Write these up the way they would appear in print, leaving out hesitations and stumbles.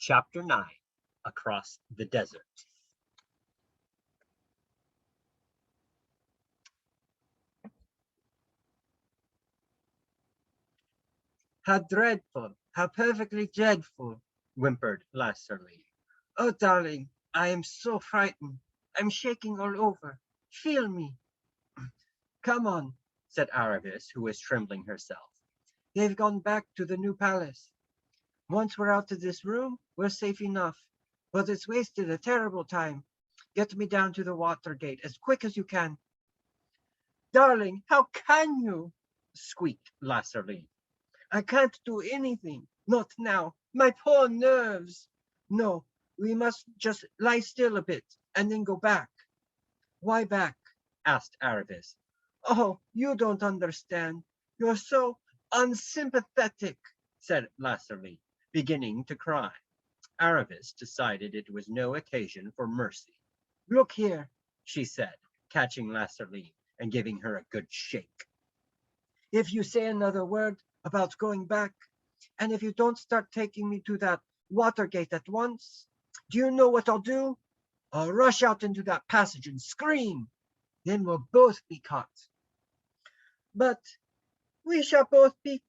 Chapter 9. Across the Desert. How dreadful, how perfectly dreadful, Whimpered Lasserly. oh, darling, I am so frightened. I'm shaking all over. Feel me. Come on, Said Aravis, who was trembling herself. they've gone back to the new palace. Once we're out of this room, we're safe enough. But it's wasted a terrible time. Get me down to the water gate as quick as you can. Darling, how can you? Squeaked Lasserly. I can't do anything. Not now. My poor nerves. No, we must just lie still a bit and then go back. Why back? Asked Aravis. Oh, you don't understand. You're so unsympathetic, Said Lasserly, beginning to cry. Aravis decided it was no occasion for mercy. Look here, She said, catching Lasserly and giving her a good shake. if you say another word about going back, and if you don't start taking me to that Watergate at once, do you know what I'll do? I'll rush out into that passage and scream. Then we'll both be caught. But we shall both be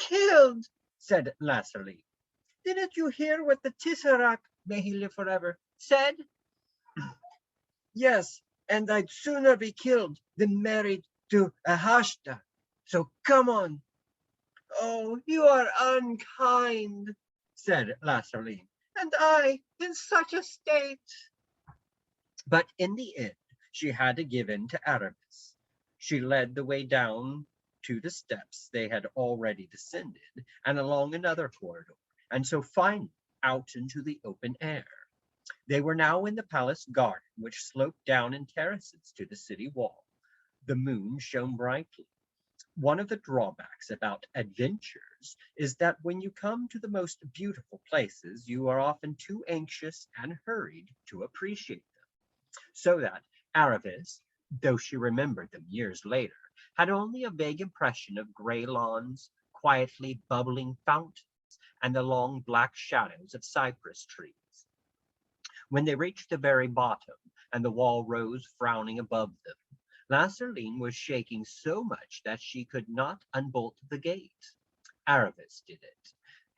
killed, said Lasserly. Didn't you hear what the Tesseract, may he live forever, said? Yes, and I'd sooner be killed than married to a Hashta. So come on. Oh, you are unkind, said Lasserly. and I in such a state. But in the end, she had to give in to Aramis. She led the way down to the steps they had already descended, and along another corridor, and so finally out into the open air. They were now in the palace garden, which sloped down in terraces to the city wall. The moon shone brightly. One of the drawbacks about adventures is that when you come to the most beautiful places, you are often too anxious and hurried to appreciate them, so that Aravis, though she remembered them years later, had only a vague impression of gray lawns, quietly bubbling fountains, and the long black shadows of cypress trees. When they reached the very bottom, and the wall rose frowning above them, Lasserline was shaking so much that she could not unbolt the gate. Aravis did it.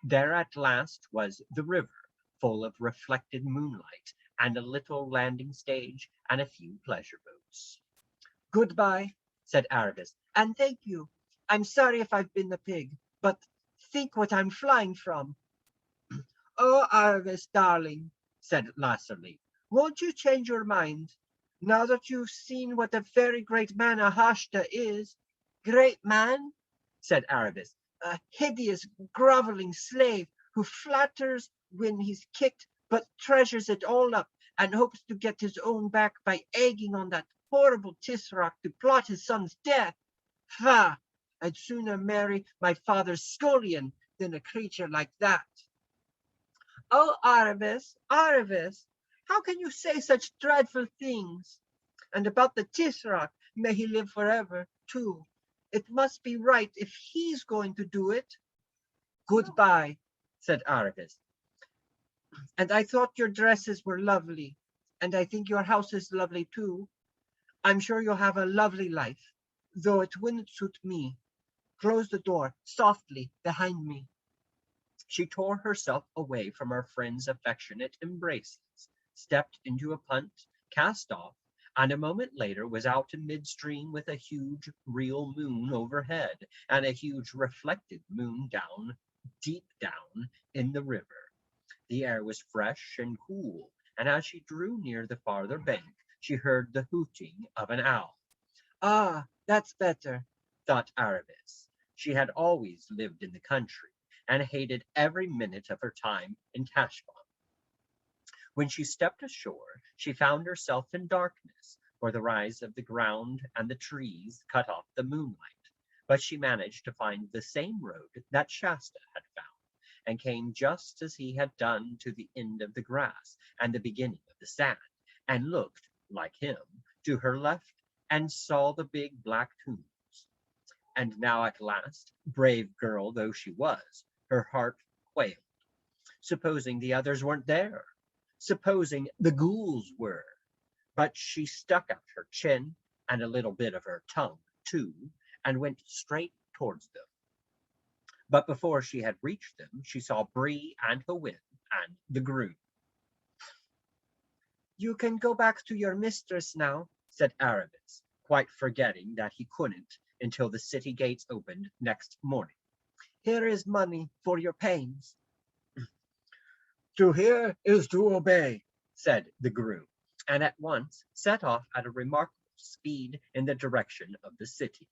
There at last was the river, full of reflected moonlight, and a little landing stage, and a few pleasure boats. Goodbye, Said Aravis. and thank you. I'm sorry if I've been a pig, but think what I'm flying from. Oh, Arvis, darling, Said Lasserly. won't you change your mind now that you've seen what a very great man Ahashta is? Great man? Said Aravis. A hideous, groveling slave who flatters when he's kicked, but treasures it all up and hopes to get his own back by egging on that horrible Tisroc to plot his son's death. Faugh! I'd sooner marry my father's scullion than a creature like that. Oh, Aravis, Aravis, how can you say such dreadful things? And about the Tisroc, may he live forever, too. It must be right if he's going to do it. Goodbye, Said Aravis. and I thought your dresses were lovely, and I think your house is lovely, too. I'm sure you'll have a lovely life, though it wouldn't suit me. Close the door softly behind me. She tore herself away from her friend's affectionate embraces, stepped into a punt, cast off, and a moment later was out in midstream with a huge real moon overhead and a huge reflected moon down, deep down in the river. The air was fresh and cool, and as she drew near the farther bank, she heard the hooting of an owl. Ah, that's better. Thought Aravis. She had always lived in the country, and hated every minute of her time in Tashbaan. When she stepped ashore, she found herself in darkness, for the rise of the ground and the trees cut off the moonlight. But she managed to find the same road that Shasta had found, and came just as he had done to the end of the grass and the beginning of the sand, and looked, like him, to her left, and saw the big black tombs. And now at last, brave girl though she was, her heart quailed. Supposing the others weren't there? Supposing the ghouls were? But she stuck out her chin and a little bit of her tongue, too, and went straight towards them. But before she had reached them, she saw Bree and Hywin and the groom. You can go back to your mistress now, said Aravis, quite forgetting that he couldn't until the city gates opened next morning. Here is money for your pains. To hear is to obey, said the groom, and at once set off at a remarkable speed in the direction of the city.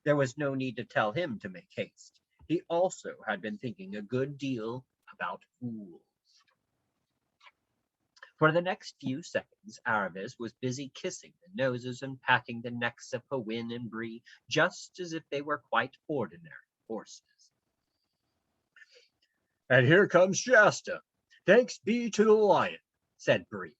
There was no need to tell him to make haste. He also had been thinking a good deal about fools. For the next few seconds, Aravis was busy kissing the noses and patting the necks of Hywin and Bree, just as if they were quite ordinary horses. And here comes Shasta. Thanks be to the lion, said Bree.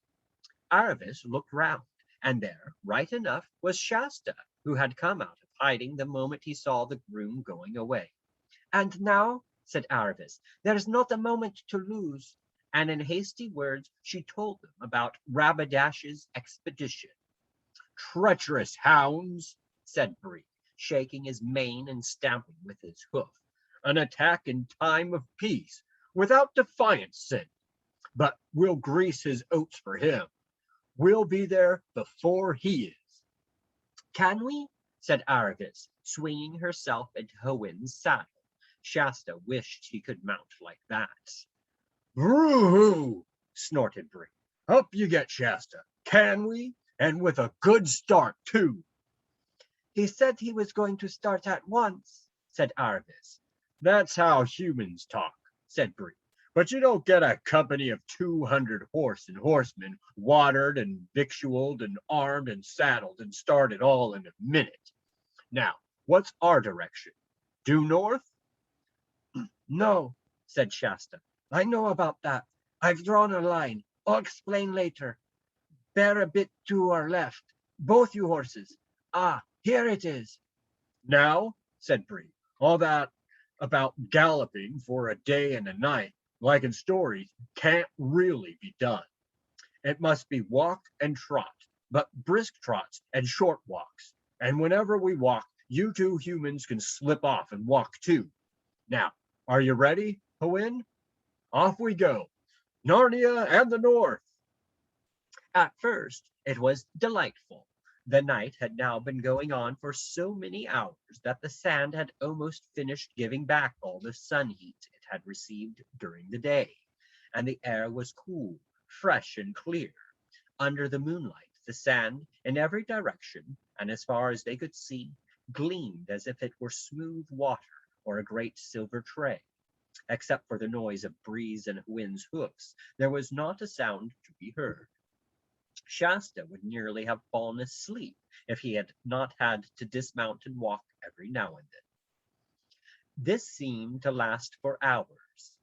Aravis looked round, and there, right enough, was Shasta, who had come out of hiding the moment he saw the groom going away. And now, said Aravis, there's not a moment to lose. And in hasty words she told them about Rabadash's expedition. Treacherous hounds, said Bree, shaking his mane and stamping with his hoof. An attack in time of peace, without defiance sent. But we'll grease his oats for him. We'll be there before he is. Can we? said Aravis, swinging herself into Hywin's saddle. Shasta wished he could mount like that. Broo-hoo, snorted Bree. Up you get, Shasta. Can we? And with a good start, too. He said he was going to start at once, said Aravis. That's how humans talk, said Bree. But you don't get a company of 200 horse and horsemen watered and victualed and armed and saddled and started all in a minute. Now, what's our direction? Due north? No, said Shasta. I know about that. I've drawn a line. I'll explain later. Bear a bit to our left. Both you horses. Ah, here it is. Now, said Bree, all that about galloping for a day and a night, like in stories, can't really be done. It must be walk and trot, but brisk trots and short walks. And whenever we walk, you two humans can slip off and walk too. Now, are you ready, Hywin? Off we go. Narnia and the North. At first, it was delightful. The night had now been going on for so many hours that the sand had almost finished giving back all the sun heat it had received during the day, and the air was cool, fresh, and clear. Under the moonlight, the sand, in every direction, and as far as they could see, gleamed as if it were smooth water or a great silver tray. Except for the noise of Bree's and Hywin's hoofs, there was not a sound to be heard. Shasta would nearly have fallen asleep if he had not had to dismount and walk every now and then. This seemed to last for hours.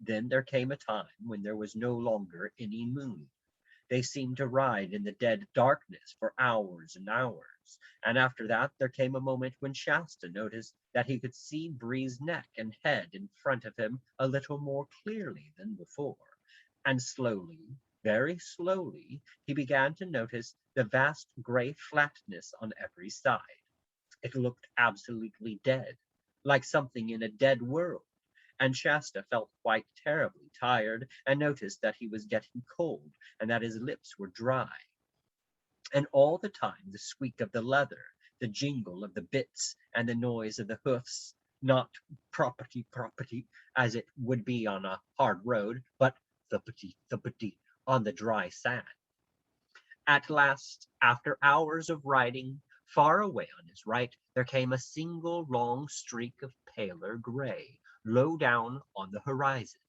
Then there came a time when there was no longer any moon. They seemed to ride in the dead darkness for hours and hours, and after that there came a moment when Shasta noticed that he could see Bree's neck and head in front of him a little more clearly than before, and slowly, very slowly, he began to notice the vast gray flatness on every side. It looked absolutely dead, like something in a dead world, and Shasta felt quite terribly tired and noticed that he was getting cold and that his lips were dry. And all the time the squeak of the leather, the jingle of the bits, and the noise of the hoofs, not property, as it would be on a hard road, but thuppity on the dry sand. At last, after hours of riding, far away on his right, there came a single long streak of paler gray, low down on the horizon.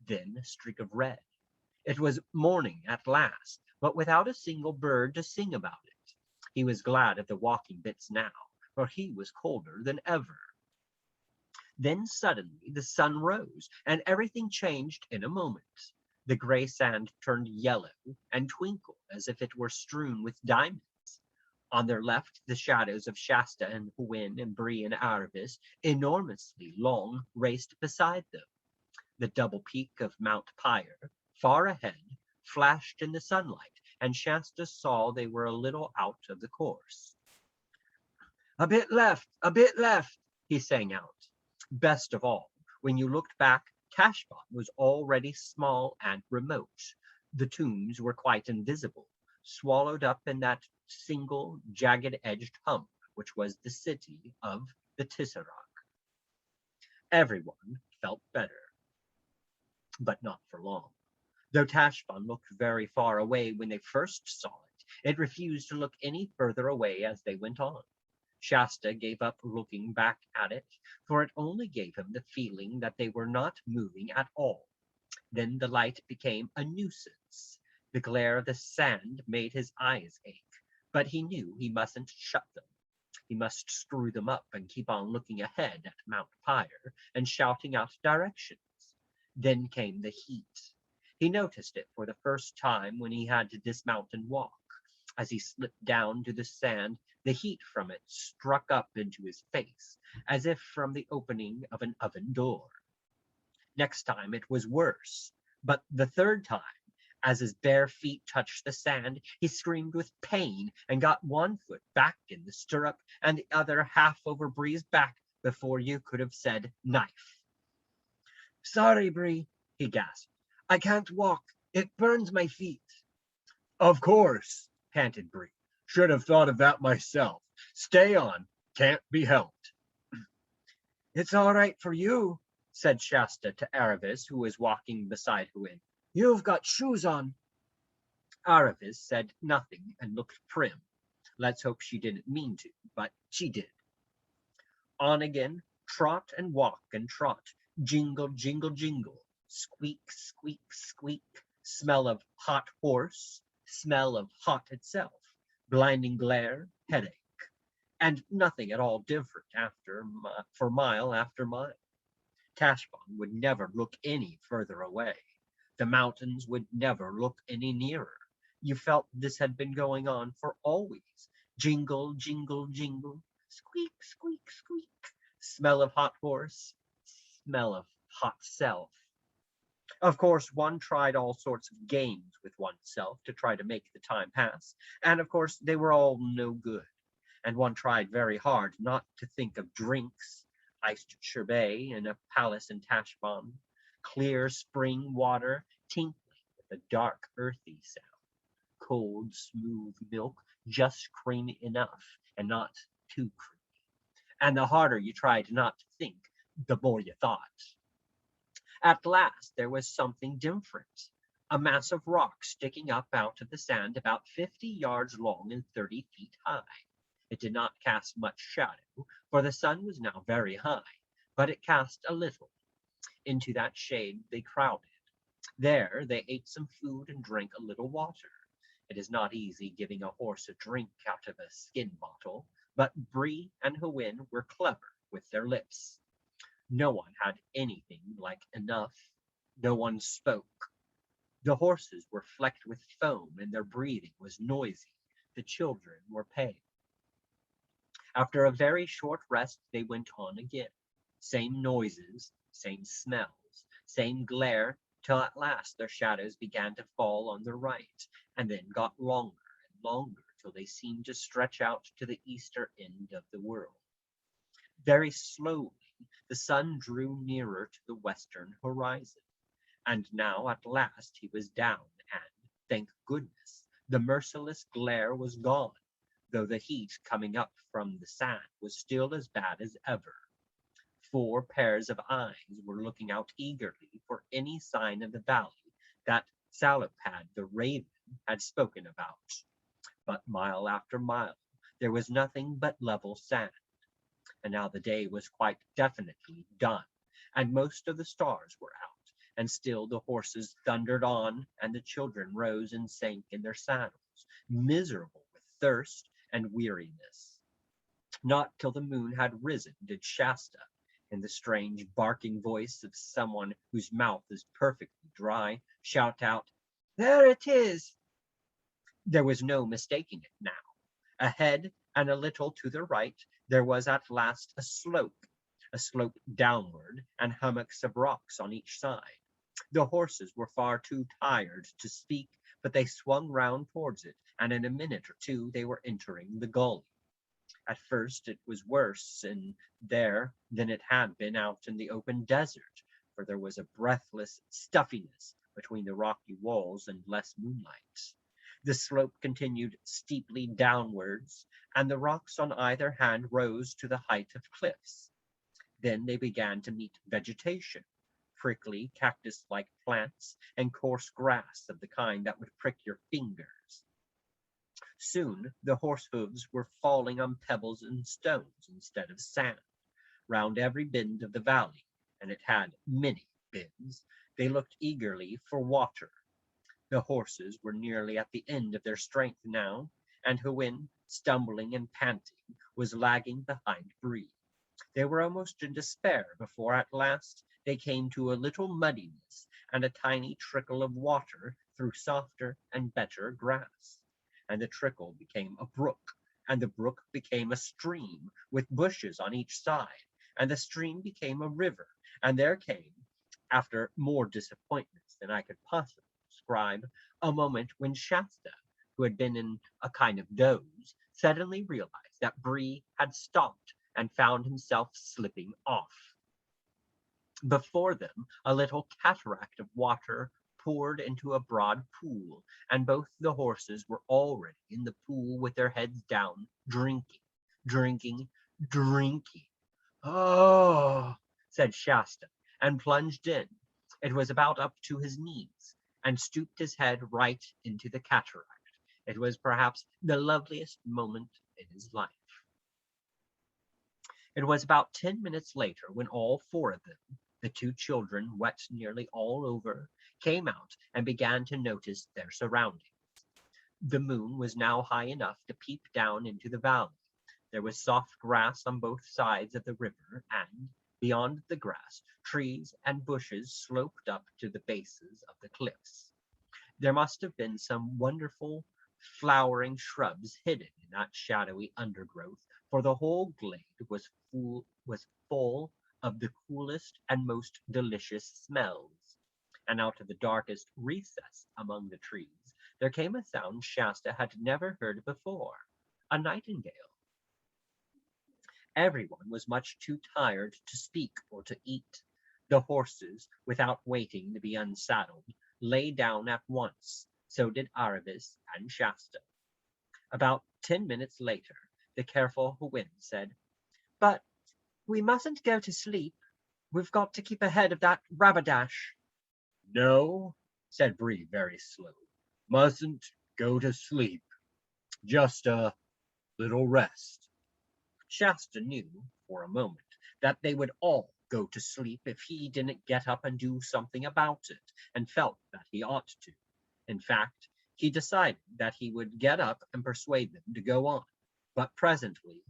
Then a streak of red. It was morning at last, but without a single bird to sing about it. He was glad of the walking bits now, for he was colder than ever. Then suddenly the sun rose, and everything changed in a moment. The gray sand turned yellow and twinkled as if it were strewn with diamonds. On their left, the shadows of Shasta and Hywin and Bree and Aravis, enormously long, raced beside them. The double peak of Mount Pyre, far ahead, flashed in the sunlight, and Shasta saw they were a little out of the course. A bit left, he sang out. Best of all, when you looked back, Tashbaan was already small and remote. The tombs were quite invisible, swallowed up in that single jagged-edged hump which was the city of the Tisserag. Everyone felt better, but not for long. Though Tashbaan looked very far away when they first saw it, it refused to look any further away as they went on. Shasta gave up looking back at it, for it only gave him the feeling that they were not moving at all. Then the light became a nuisance. The glare of the sand made his eyes ache, but he knew he mustn't shut them. He must screw them up and keep on looking ahead at Mount Pyre and shouting out directions. Then came the heat. He noticed it for the first time when he had to dismount and walk. As he slipped down to the sand, the heat from it struck up into his face, as if from the opening of an oven door. Next time it was worse, but the third time, as his bare feet touched the sand, he screamed with pain and got one foot back in the stirrup and the other half over Bree's back before you could have said knife. Sorry, Bree, he gasped. I can't walk. It burns my feet. Of course, panted Bree. Should have thought of that myself. Stay on. Can't be helped. It's all right for you, said Shasta to Aravis, who was walking beside Hwin. You've got shoes on. Aravis said nothing and looked prim. Let's hope she didn't mean to, but she did. On again, trot and walk and trot, jingle, jingle, jingle, squeak, squeak, squeak, smell of hot horse, smell of hot itself, blinding glare, headache, and nothing at all different for mile after mile. Tashbaan would never look any further away. The mountains would never look any nearer. You felt this had been going on for always. Jingle, jingle, jingle, squeak, squeak, squeak, smell of hot horse, smell of hot self. Of course, one tried all sorts of games with oneself to try to make the time pass, and of course they were all no good. And one tried very hard not to think of drinks, iced sherbet in a palace in Tashbaan, clear spring water tinkling with a dark, earthy sound, cold, smooth milk, just creamy enough and not too creamy. And the harder you tried not to think, the more you thought. At last there was something different, a mass of rock sticking up out of the sand about 50 yards long and 30 feet high. It did not cast much shadow, for the sun was now very high, but it cast a little. Into that shade they crowded. There they ate some food and drank a little water. It is not easy giving a horse a drink out of a skin bottle, but Bree and Hwin were clever with their lips. No one had anything like enough. No one spoke. The horses were flecked with foam and their breathing was noisy. The children were pale. After a very short rest, they went on again. Same noises, same smells, same glare, till at last their shadows began to fall on the right, and then got longer and longer till they seemed to stretch out to the eastern end of the world. Very slowly, the sun drew nearer to the western horizon, and now at last he was down, and, thank goodness, the merciless glare was gone, though the heat coming up from the sand was still as bad as ever. 4 pairs of eyes were looking out eagerly for any sign of the valley that Salopad the raven had spoken about. But mile after mile, there was nothing but level sand. And now the day was quite definitely done, and most of the stars were out, and still the horses thundered on, and the children rose and sank in their saddles, miserable with thirst and weariness. Not till the moon had risen did Shasta, in the strange barking voice of someone whose mouth is perfectly dry, shout out, There it is. There was no mistaking it now. Ahead and a little to the right, there was at last a slope, a slope downward, and hummocks of rocks on each side. The horses were far too tired to speak, but they swung round towards it, and in a minute or two they were entering the gully. At first it was worse in there than it had been out in the open desert, for there was a breathless stuffiness between the rocky walls and less moonlight. The slope continued steeply downwards, and the rocks on either hand rose to the height of cliffs. Then they began to meet vegetation, prickly cactus-like plants, and coarse grass of the kind that would prick your fingers. Soon the horse hoofs were falling on pebbles and stones instead of sand. Round every bend of the valley, and it had many bends, they looked eagerly for water. The horses were nearly at the end of their strength now, and Hywin, stumbling and panting, was lagging behind Bree. They were almost in despair before at last they came to a little muddiness and a tiny trickle of water through softer and better grass. And the trickle became a brook, and the brook became a stream with bushes on each side, and the stream became a river, and there came, after more disappointments than I could possibly describe, a moment when Shasta, who had been in a kind of doze, suddenly realized that Bree had stopped and found himself slipping off. Before them, a little cataract of water poured into a broad pool, and both the horses were already in the pool with their heads down, drinking, drinking, drinking. Oh, said Shasta, and plunged in. It was about up to his knees, and stooped his head right into the cataract. It was perhaps the loveliest moment in his life. It was about 10 minutes later when all four of them, the two children, wet nearly all over, came out and began to notice their surroundings. The moon was now high enough to peep down into the valley. There was soft grass on both sides of the river, and, beyond the grass, trees and bushes sloped up to the bases of the cliffs. There must have been some wonderful flowering shrubs hidden in that shadowy undergrowth, for the whole glade was full of the coolest and most delicious smells. And out of the darkest recess among the trees there came a sound Shasta had never heard before, a nightingale. Everyone was much too tired to speak or to eat. The horses, without waiting to be unsaddled, lay down at once. So did Aravis and Shasta. About 10 minutes later, the careful Hywin said, "But we mustn't go to sleep. We've got to keep ahead of that Rabadash." No, said Bree very slow. Mustn't go to sleep. Just a little rest. Shasta knew, for a moment, that they would all go to sleep if he didn't get up and do something about it, and felt that he ought to. In fact, he decided that he would get up and persuade them to go on. But presently,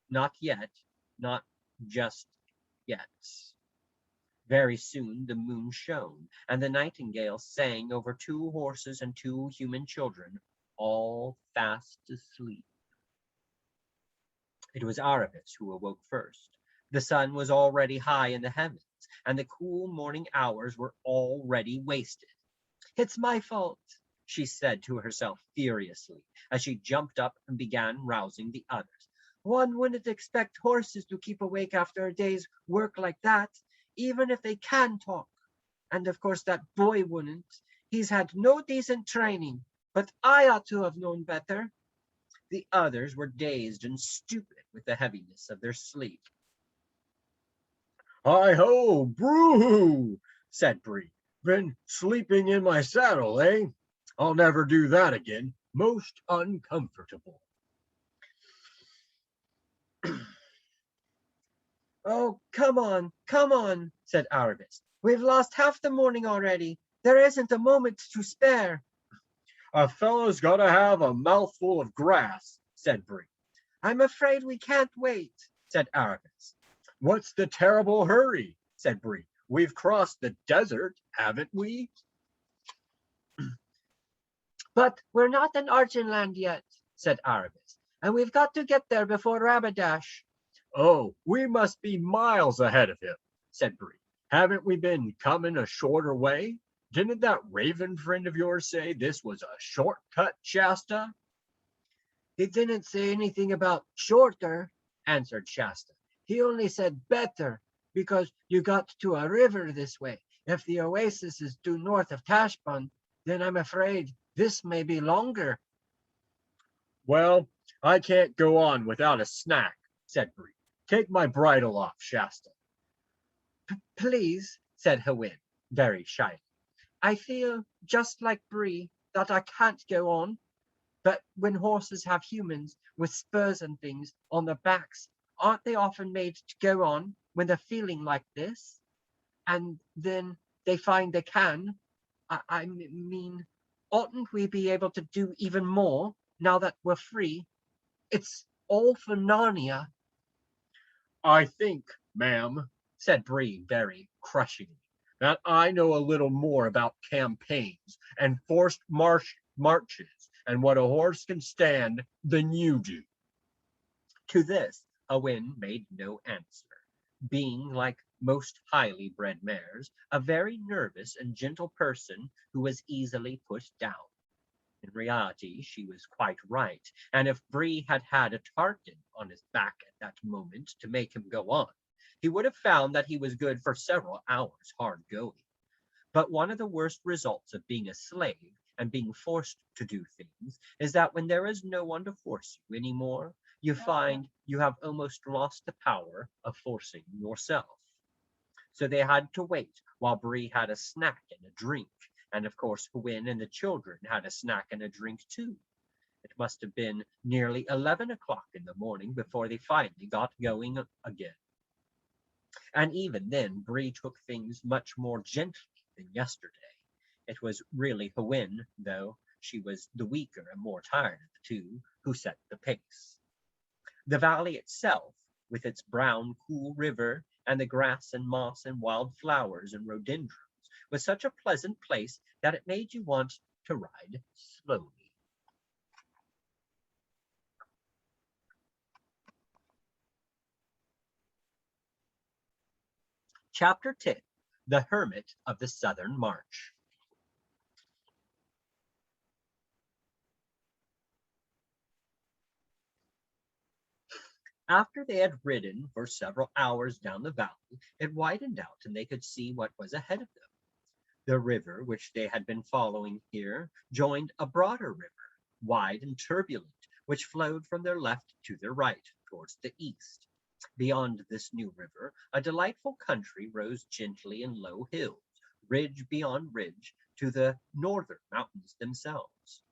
not yet, not just yet. Very soon the moon shone, and the nightingale sang over two horses and two human children, all fast asleep. It was Aravis who awoke first. The sun was already high in the heavens, and the cool morning hours were already wasted. "It's my fault," she said to herself furiously, as she jumped up and began rousing the others. "One wouldn't expect horses to keep awake after a day's work like that, even if they can talk. And of course that boy wouldn't. He's had no decent training, but I ought to have known better." The others were dazed and stupid with the heaviness of their sleep. "Hi ho, broo!" said Bree. "Been sleeping in my saddle, eh? I'll never do that again. Most uncomfortable." "Oh, come on," said Aravis. "We've lost half the morning already. There isn't a moment to spare." "A fellow's got to have a mouthful of grass," said Bree. "I'm afraid we can't wait," said Aravis. "What's the terrible hurry?" said Bree. "We've crossed the desert, haven't we?" "But we're not in Archenland yet," said Aravis, "and we've got to get there before Rabadash." Oh, we must be miles ahead of him, said Bree. Haven't we been coming a shorter way? Didn't that raven friend of yours say this was a shortcut, Shasta? He didn't say anything about shorter, answered Shasta. He only said better, because you got to a river this way. If the oasis is due north of Tashbun, then I'm afraid this may be longer. Well, I can't go on without a snack, said Bree. Take my bridle off, Shasta. Please, said Hwin, very shyly. I feel just like Bree that I can't go on. But when horses have humans with spurs and things on their backs, aren't they often made to go on when they're feeling like this? And then they find they can. I mean, oughtn't we be able to do even more now that we're free? It's all for Narnia. I think, ma'am, said Bree very crushingly, that I know a little more about campaigns and forced marches and what a horse can stand than you do. To this, Hwin made no answer, being, like most highly bred mares, a very nervous and gentle person who was easily put down. In reality, she was quite right, and if Bree had had a tartan on his back at that moment to make him go on, he would have found that he was good for several hours hard going. But one of the worst results of being a slave and being forced to do things is that when there is no one to force you anymore, you find you have almost lost the power of forcing yourself. So they had to wait while Bree had a snack and a drink, and of course Hwin and the children had a snack and a drink too. It must have been nearly 11 o'clock in the morning before they finally got going again. And even then, Bree took things much more gently than yesterday. It was really Hwin, though she was the weaker and more tired of the two, who set the pace. The valley itself, with its brown, cool river and the grass and moss and wild flowers and rhododendrons, was such a pleasant place that it made you want to ride slowly. Chapter 10: The Hermit of the Southern March. After they had ridden for several hours down the valley, it widened out and they could see what was ahead of them. The river which they had been following here joined a broader river, wide and turbulent, which flowed from their left to their right, towards the east. Beyond this new river, a delightful country rose gently in low hills, ridge beyond ridge, to the northern mountains themselves.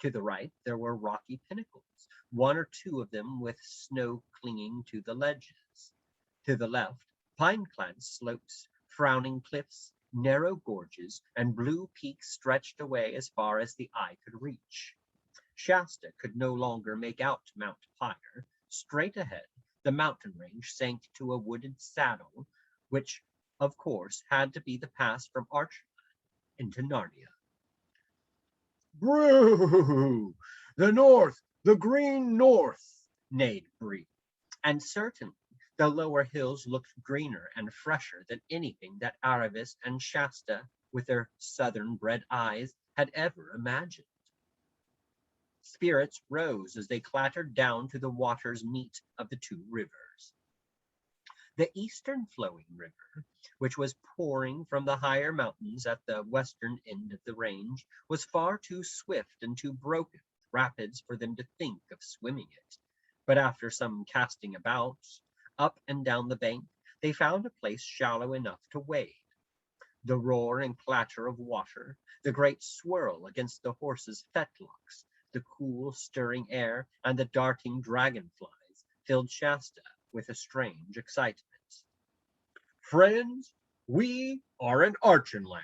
To the right there were rocky pinnacles, one or two of them with snow clinging to the ledges. To the left, pine-clad slopes, frowning cliffs, narrow gorges, and blue peaks stretched away as far as the eye could reach. Shasta could no longer make out Mount Pyre. Straight ahead, the mountain range sank to a wooded saddle, which, of course, had to be the pass from Archerland into Narnia. Broo! The north, the green north, Neighed Bree, and certainly the lower hills looked greener and fresher than anything that Aravis and Shasta, with their southern bred eyes, had ever imagined. Spirits rose as they clattered down to the water's meet of the two rivers. The eastern flowing river, which was pouring from the higher mountains at the western end of the range, was far too swift and too broken with rapids for them to think of swimming it. But after some casting about, up and down the bank, they found a place shallow enough to wade. The roar and clatter of water, the great swirl against the horses' fetlocks, the cool, stirring air, and the darting dragonflies filled Shasta with a strange excitement. Friends, we are in Archenland,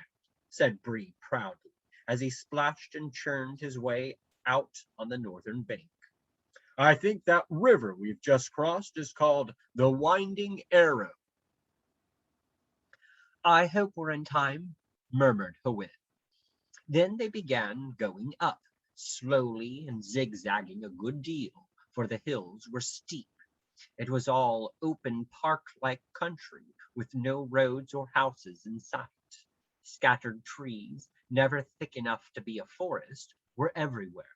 said Bree proudly, as he splashed and churned his way out on the northern bank. I think that river we've just crossed is called the Winding Arrow. I hope we're in time, murmured Hwin. Then they began going up, slowly and zigzagging a good deal, for the hills were steep. It was all open park-like country with no roads or houses in sight. Scattered trees, never thick enough to be a forest, were everywhere.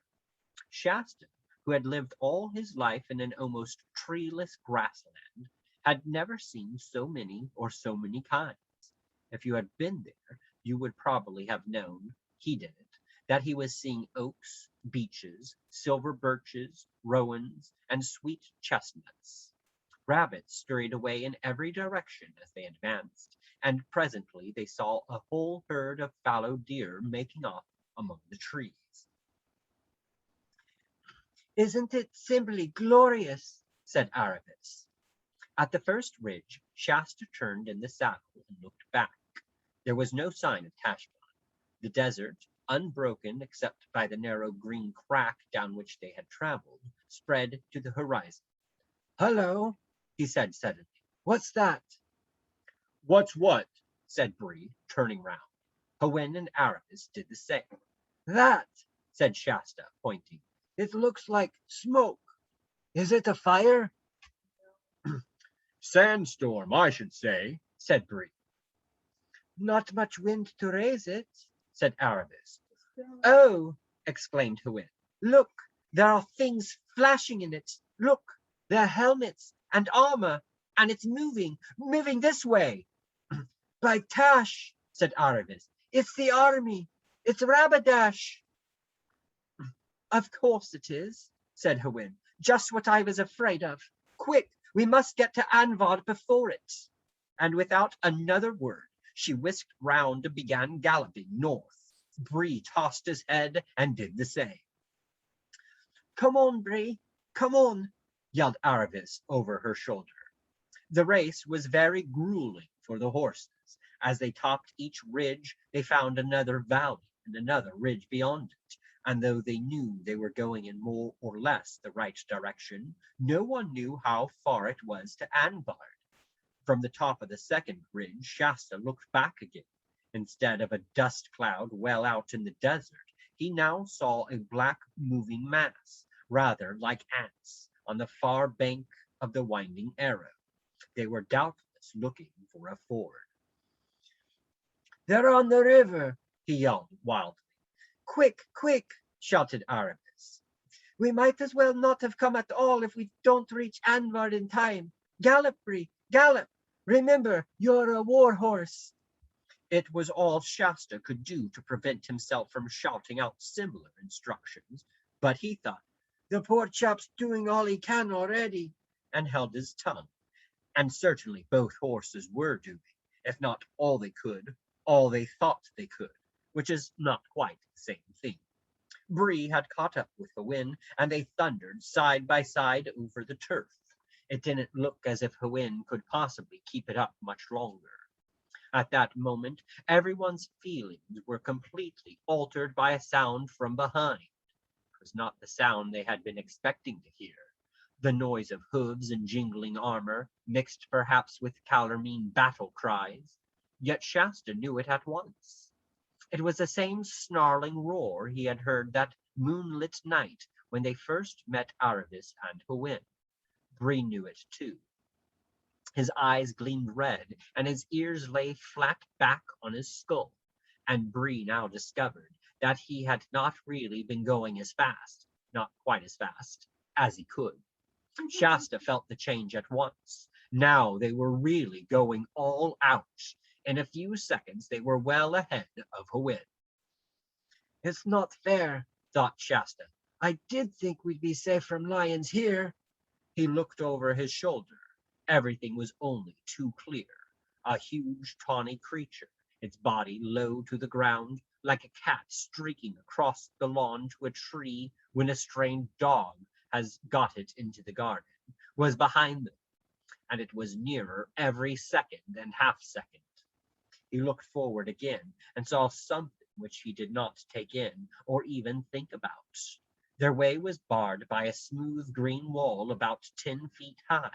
Shasta, who had lived all his life in an almost treeless grassland, had never seen so many or so many kinds. If you had been there, you would probably have known, he didn't, that he was seeing oaks, beeches, silver birches, rowans, and sweet chestnuts. Rabbits scurried away in every direction as they advanced, and presently they saw a whole herd of fallow deer making off among the trees. Isn't it simply glorious? Said Aravis. At the first ridge, Shasta turned in the saddle and looked back. There was no sign of Tashbaan. The desert, unbroken except by the narrow green crack down which they had traveled, spread to the horizon. Hello, He said suddenly. what's that? What's what? Said Bree, turning round. Hywin and Aravis did the same. That, Said Shasta, pointing. it looks like smoke. Is it a fire? Sandstorm, I should say. Said Bree. Not much wind to raise it. Said Aravis. Oh, Exclaimed Hywin. look, there are things flashing in it. Look, they're helmets and armor, and it's moving this way. By Tash, Said Aravis. it's the army. It's Rabadash. Of course it is, said Hywin. Just what I was afraid of. Quick, we must get to Anvard before it. And without another word, she whisked round and began galloping north. Bree tossed his head and did the same. Come on, Bree, come on, Yelled Aravis over her shoulder. The race was very grueling for the horses. As they topped each ridge, they found another valley and another ridge beyond it. And though they knew they were going in more or less the right direction, no one knew how far it was to Anvard. From the top of the second ridge, Shasta looked back again. Instead of a dust cloud well out in the desert, he now saw a black moving mass, rather like ants, on the far bank of the winding arrow. They were doubtless looking for a ford. they're on the river. He yelled wildly. Quick, quick, Shouted Aravis. we might as well not have come at all if we don't reach Anvard in time. Gallop, Bree, gallop. Remember, you're a war horse. It was all Shasta could do to prevent himself from shouting out similar instructions, but he thought, The poor chap's doing all he can already. and held his tongue. And certainly both horses were doing, if not all they could, all they thought they could, which is not quite the same thing. Bree had caught up with Hywin, and they thundered side by side over the turf. It didn't look as if Hywin could possibly keep it up much longer. At that moment, everyone's feelings were completely altered by a sound from behind. It was not the sound they had been expecting to hear. The noise of hooves and jingling armor, mixed perhaps with Calormene battle cries. Yet Shasta knew it at once. It was the same snarling roar he had heard that moonlit night when they first met Aravis and Hywin. Bree knew it too. His eyes gleamed red, and his ears lay flat back on his skull. And Bree now discovered that he had not really been going as fast, not quite as fast, as he could. Shasta felt the change at once. Now they were really going all out. In a few seconds, they were well ahead of Hywin. It's not fair, Thought Shasta. I did think we'd be safe from lions here. He looked over his shoulder. Everything was only too clear. A huge tawny creature, its body low to the ground, like a cat streaking across the lawn to a tree when a strained dog has got it into the garden, was behind them, and it was nearer every second and half second. He looked forward again and saw something which he did not take in or even think about. Their way was barred by a smooth green wall about 10 feet high.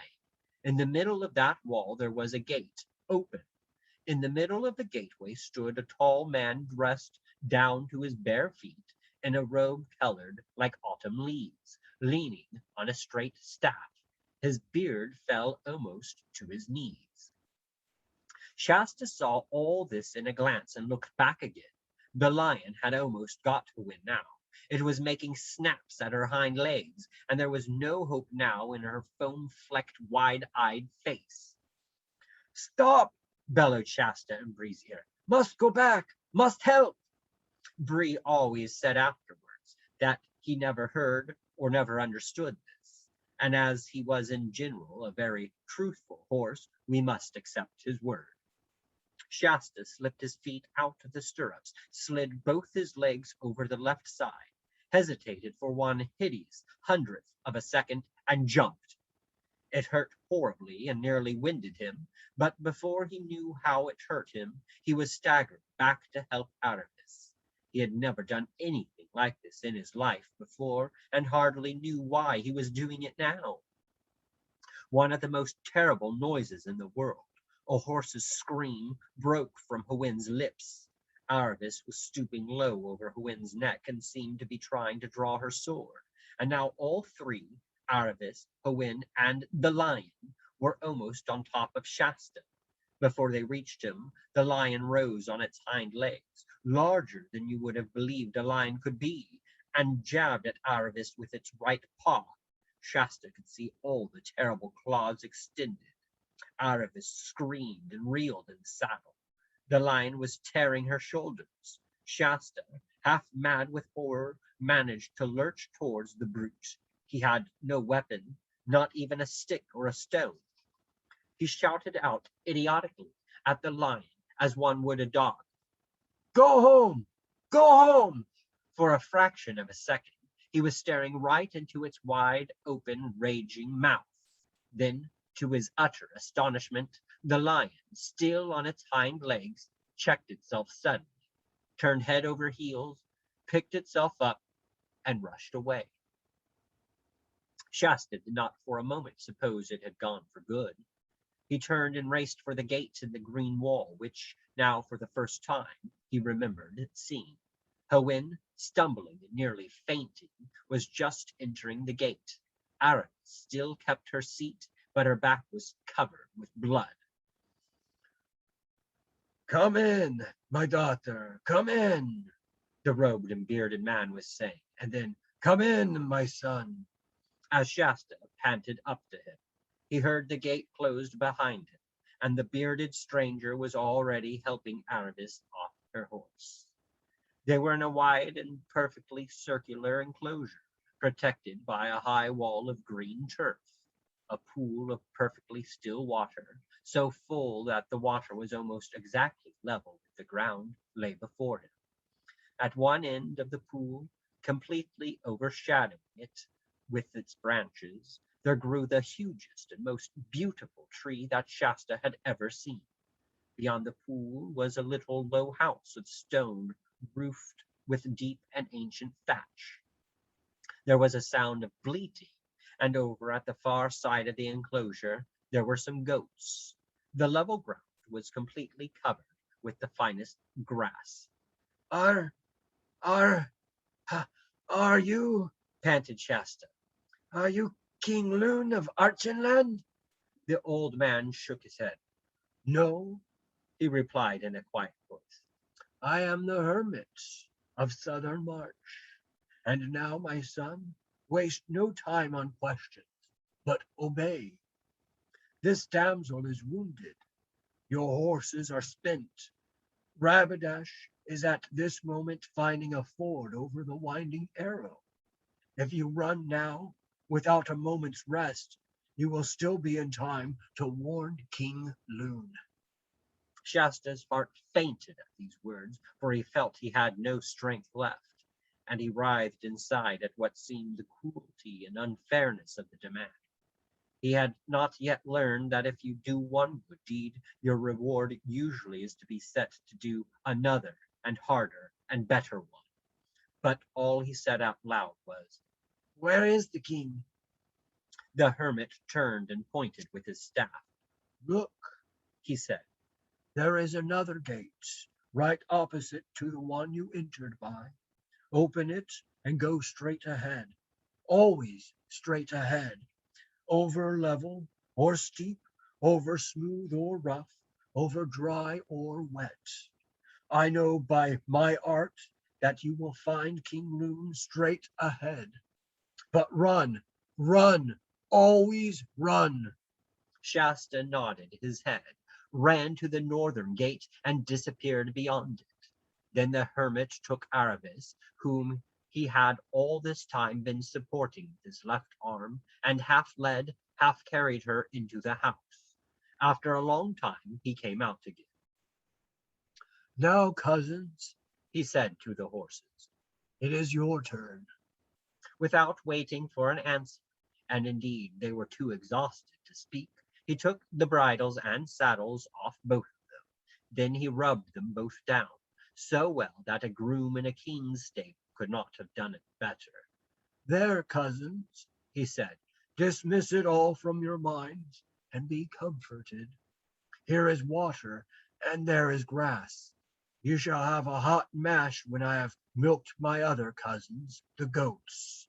In the middle of that wall there was a gate, open. In the middle of the gateway stood a tall man dressed down to his bare feet in a robe colored like autumn leaves, leaning on a straight staff. His beard fell almost to his knees. Shasta saw all this in a glance and looked back again. The lion had almost got Hwin now. It was making snaps at her hind legs, and there was no hope now in her foam-flecked, wide-eyed face. "Stop!" bellowed Shasta in Bree's ear. "Must go back! Must help!" Bree always said afterwards that he never heard or never understood this, and as he was in general a very truthful horse, we must accept his word. Shasta slipped his feet out of the stirrups, slid both his legs over the left side, hesitated for one hideous hundredth of a second, and jumped. It hurt horribly and nearly winded him, but before he knew how it hurt him, he was staggered back to help Aravis. He had never done anything like this in his life before, and hardly knew why he was doing it now. One of the most terrible noises in the world, a horse's scream, broke from Hwin's lips. Aravis was stooping low over Hwin's neck and seemed to be trying to draw her sword, and now all three, Aravis, Hwin, and the lion, were almost on top of Shasta. Before they reached him, the lion rose on its hind legs, larger than you would have believed a lion could be, and jabbed at Aravis with its right paw. Shasta could see all the terrible claws extended. Aravis screamed and reeled in the saddle. The lion was tearing her shoulders. Shasta, half mad with horror, managed to lurch towards the brute. He had no weapon, not even a stick or a stone. He shouted out idiotically at the lion as one would a dog. "Go home! Go home!" For a fraction of a second, he was staring right into its wide open, raging mouth. Then, to his utter astonishment, the lion, still on its hind legs, checked itself suddenly, turned head over heels, picked itself up, and rushed away. Shasta did not for a moment suppose it had gone for good. He turned and raced for the gate in the green wall, which now for the first time he remembered seeing. Hwin, stumbling and nearly fainting, was just entering the gate. Aravis still kept her seat, but her back was covered with blood. "Come in, my daughter, come in," the robed and bearded man was saying, and then, "Come in, my son." as Shasta panted up to him, he heard the gate closed behind him, and the bearded stranger was already helping Aravis off her horse. They were in a wide and perfectly circular enclosure, protected by a high wall of green turf. A pool of perfectly still water, so full that the water was almost exactly level with the ground, lay before him. At one end of the pool, completely overshadowing it with its branches, there grew the hugest and most beautiful tree that Shasta had ever seen. Beyond the pool was a little low house of stone, roofed with deep and ancient thatch. There was a sound of bleating, and over at the far side of the enclosure there were some goats. The level ground was completely covered with the finest grass. Are, are, are you, Panted Shasta. are you King Loon of Archenland? The old man shook his head. No, He replied in a quiet voice. I am the hermit of Southern March. And now, my son, waste no time on questions, but obey. This damsel is wounded. Your horses are spent. Rapidash is at this moment finding a ford over the winding arrow. If you run now, without a moment's rest, you will still be in time to warn King Loon. Shasta's heart fainted at these words, for he felt he had no strength left, and he writhed inside at what seemed the cruelty and unfairness of the demand. He had not yet learned that if you do one good deed, your reward usually is to be set to do another and harder and better one. But all he said out loud was, Where is the king? The hermit turned and pointed with his staff. Look, He said, there is another gate, right opposite to the one you entered by. Open it and go straight ahead. Always straight ahead. over level or steep, over smooth or rough, over dry or wet. I know by my art that you will find King Loon straight ahead. But run, run, always run. Shasta nodded his head, ran to the northern gate, and disappeared beyond it. Then the hermit took Aravis, whom he had all this time been supporting with his left arm, and half led, half carried her into the house. After a long time he came out again. Now, cousins, He said to the horses, it is your turn. without waiting for an answer, and indeed they were too exhausted to speak, he took the bridles and saddles off both of them. Then he rubbed them both down, so well that a groom in a king's stable could not have done it better. There, cousins, he said, dismiss it all from your minds and be comforted. Here is water, and there is grass. You shall have a hot mash when I have milked my other cousins, the goats.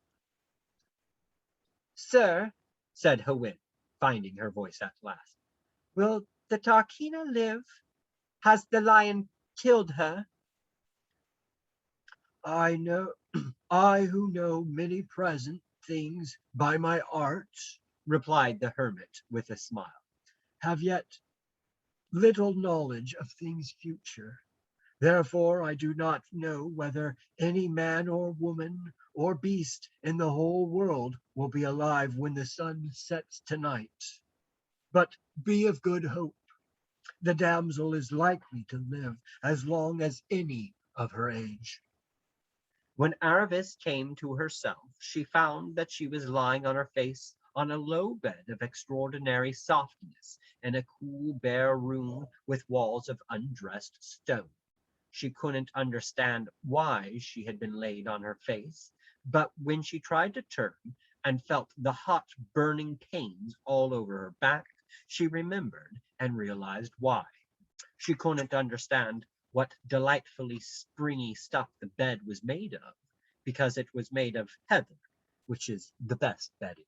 Sir, Said Hwin, finding her voice at last. will the Tarkina live? Has the lion killed her? I know, I who know many present things by my arts, Replied the hermit with a smile. have yet little knowledge of things future. Therefore I do not know whether any man or woman or beast in the whole world will be alive when the sun sets tonight. But be of good hope. The damsel is likely to live as long as any of her age. When Aravis came to herself, she found that she was lying on her face on a low bed of extraordinary softness in a cool, bare room with walls of undressed stone. She couldn't understand why she had been laid on her face, but when she tried to turn and felt the hot, burning pains all over her back, she remembered and realized why. She couldn't understand what delightfully springy stuff the bed was made of, because it was made of heather, which is the best bedding,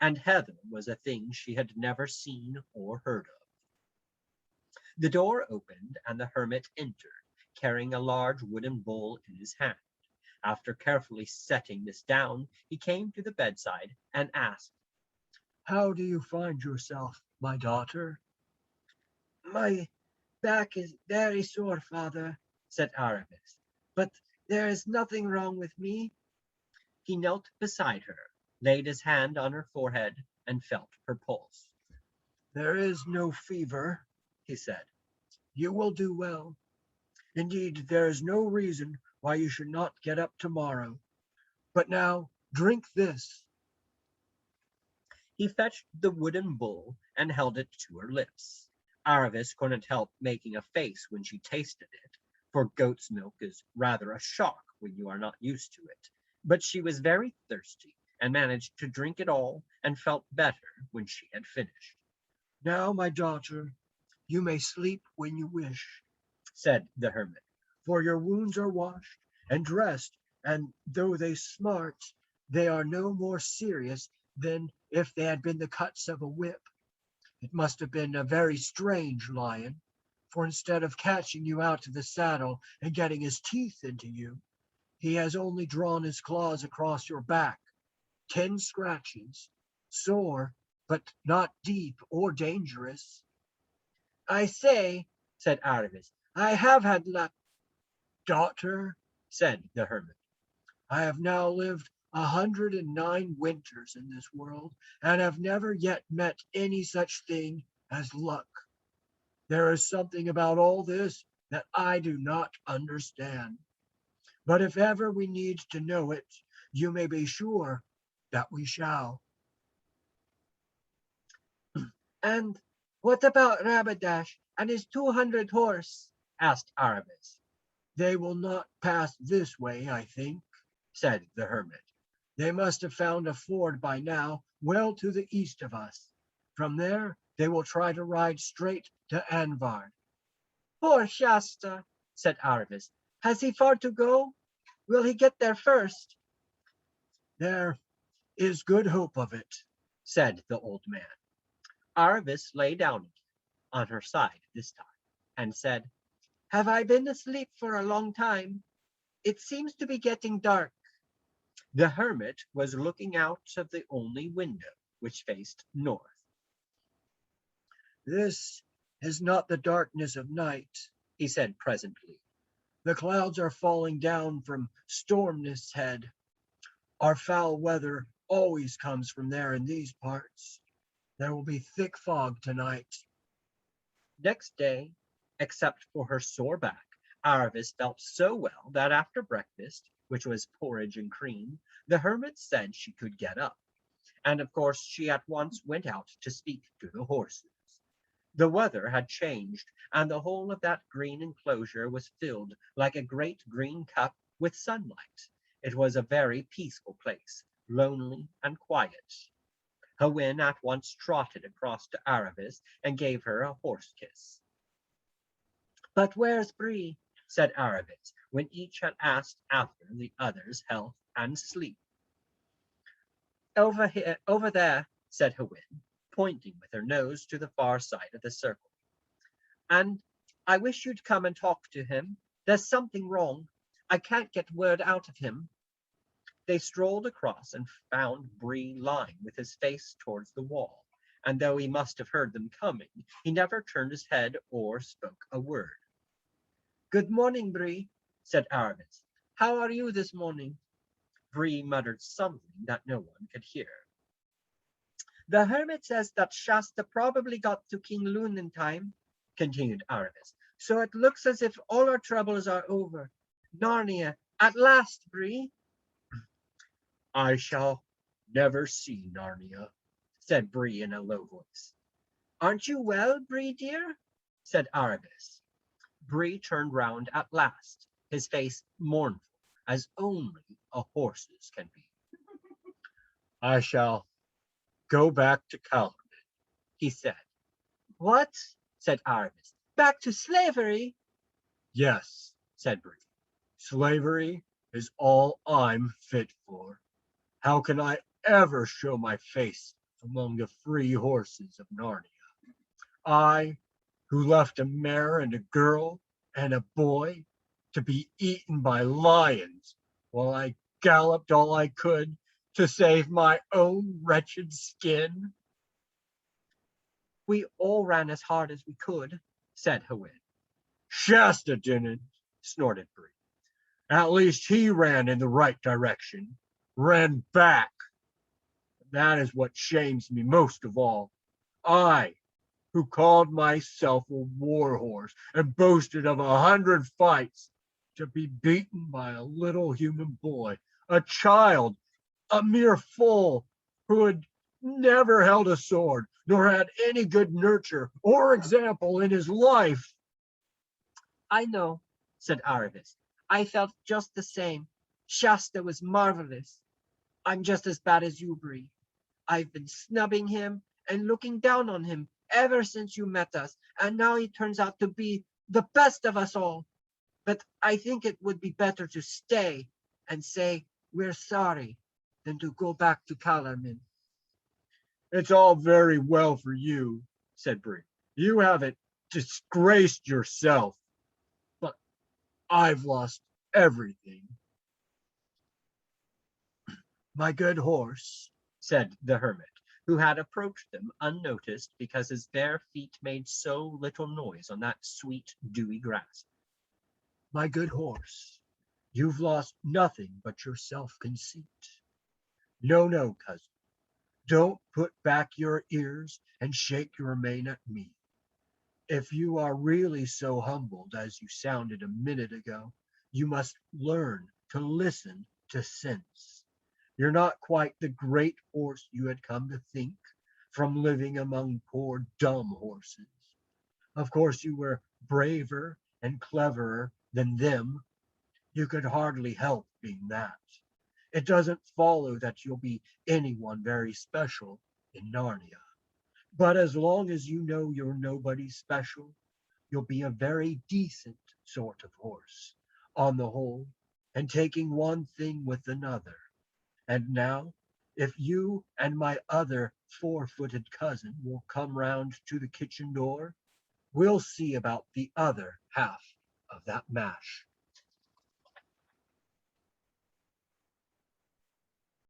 and heather was a thing she had never seen or heard of. The door opened, and the hermit entered, carrying a large wooden bowl in his hand. After carefully setting this down, he came to the bedside and asked, How do you find yourself, my daughter? My back is very sore, father, said Aramis. but there is nothing wrong with me. He knelt beside her, laid his hand on her forehead, and felt her pulse. There is no fever, He said, you will do well. Indeed, there is no reason why you should not get up tomorrow. But now, drink this. He fetched the wooden bowl and held it to her lips. Aravis couldn't help making a face when she tasted it, for goat's milk is rather a shock when you are not used to it. But she was very thirsty and managed to drink it all and felt better when she had finished. Now, my daughter, you may sleep when you wish, Said the hermit. for your wounds are washed and dressed, and though they smart, they are no more serious than if they had been the cuts of a whip. It must have been a very strange lion, for instead of catching you out of the saddle and getting his teeth into you, he has only drawn his claws across your back. 10 scratches, sore, but not deep or dangerous. I say, Said Aravis. I have had luck. Daughter, Said the hermit. I have now lived 109 winters in this world, and have never yet met any such thing as luck. There is something about all this that I do not understand. But if ever we need to know it, you may be sure that we shall. And what about Rabadash and his 200 horse? Asked Aramis. They will not pass this way, I think, Said the hermit. They must have found a ford by now, well to the east of us. From there, they will try to ride straight to Anvard. Poor Shasta, Said Aramis. has he far to go? Will he get there first? There is good hope of it. said the old man. Aravis lay down again on her side this time and said, Have I been asleep for a long time? It seems to be getting dark. the hermit was looking out of the only window, which faced north. This is not the darkness of night, He said presently. the clouds are falling down from Stormness Head. Our foul weather always comes from there in these parts. There will be thick fog tonight. Next day, except for her sore back, Aravis felt so well that after breakfast, which was porridge and cream, the hermit said she could get up. And of course she at once went out to speak to the horses. The weather had changed, and the whole of that green enclosure was filled like a great green cup with sunlight. It was a very peaceful place, lonely and quiet. Hywin at once trotted across to Aravis and gave her a horse kiss. But where's Bree? Said Aravis, when each had asked after the other's health and sleep. Over here, over there. Said Hywin, pointing with her nose to the far side of the circle. And I wish you'd come and talk to him. There's something wrong. I can't get word out of him. They strolled across and found Bree lying with his face towards the wall, and though he must have heard them coming, he never turned his head or spoke a word. Good morning, Bree, Said Aravis. how are you this morning? Bree muttered something that no one could hear. The hermit says that Shasta probably got to King Lune in time, Continued Aravis. so it looks as if all our troubles are over. Narnia, at last, Bree. I shall never see Narnia. Said Bree in a low voice. Aren't you well, Bree dear? Said Aravis. Bree turned round at last, his face mournful, as only a horse's can be. I shall go back to Calamin. He said. What? Said Aravis. Back to slavery? Yes, Said Bree. slavery is all I'm fit for. How can I ever show my face among the free horses of Narnia? I, who left a mare and a girl and a boy to be eaten by lions while I galloped all I could to save my own wretched skin. We all ran as hard as we could. Said Hywin. Shasta didn't, Snorted Bree. at least he ran in the right direction, ran back. That is what shames me most of all. I, who called myself a war horse and boasted of 100 fights, to be beaten by a little human boy, a child, a mere foal, who had never held a sword, nor had any good nurture or example in his life. I know, Said Aravis. I felt just the same. Shasta was marvelous. I'm just as bad as you, Bree. I've been snubbing him and looking down on him ever since you met us, and now he turns out to be the best of us all. But I think it would be better to stay and say we're sorry than to go back to Calamin. It's all very well for you, said Bree. You haven't disgraced yourself, but I've lost everything. My good horse, Said the hermit, who had approached them unnoticed because his bare feet made so little noise on that sweet, dewy grass. my good horse, you've lost nothing but your self-conceit. No, no, cousin, don't put back your ears and shake your mane at me. If you are really so humbled as you sounded a minute ago, you must learn to listen to sense. You're not quite the great horse you had come to think from living among poor dumb horses. Of course, you were braver and cleverer than them. You could hardly help being that. It doesn't follow that you'll be anyone very special in Narnia. But as long as you know you're nobody special, you'll be a very decent sort of horse, on the whole, and taking one thing with another. And now If you and my other four-footed cousin will come round to the kitchen door, we'll see about the other half of that mash.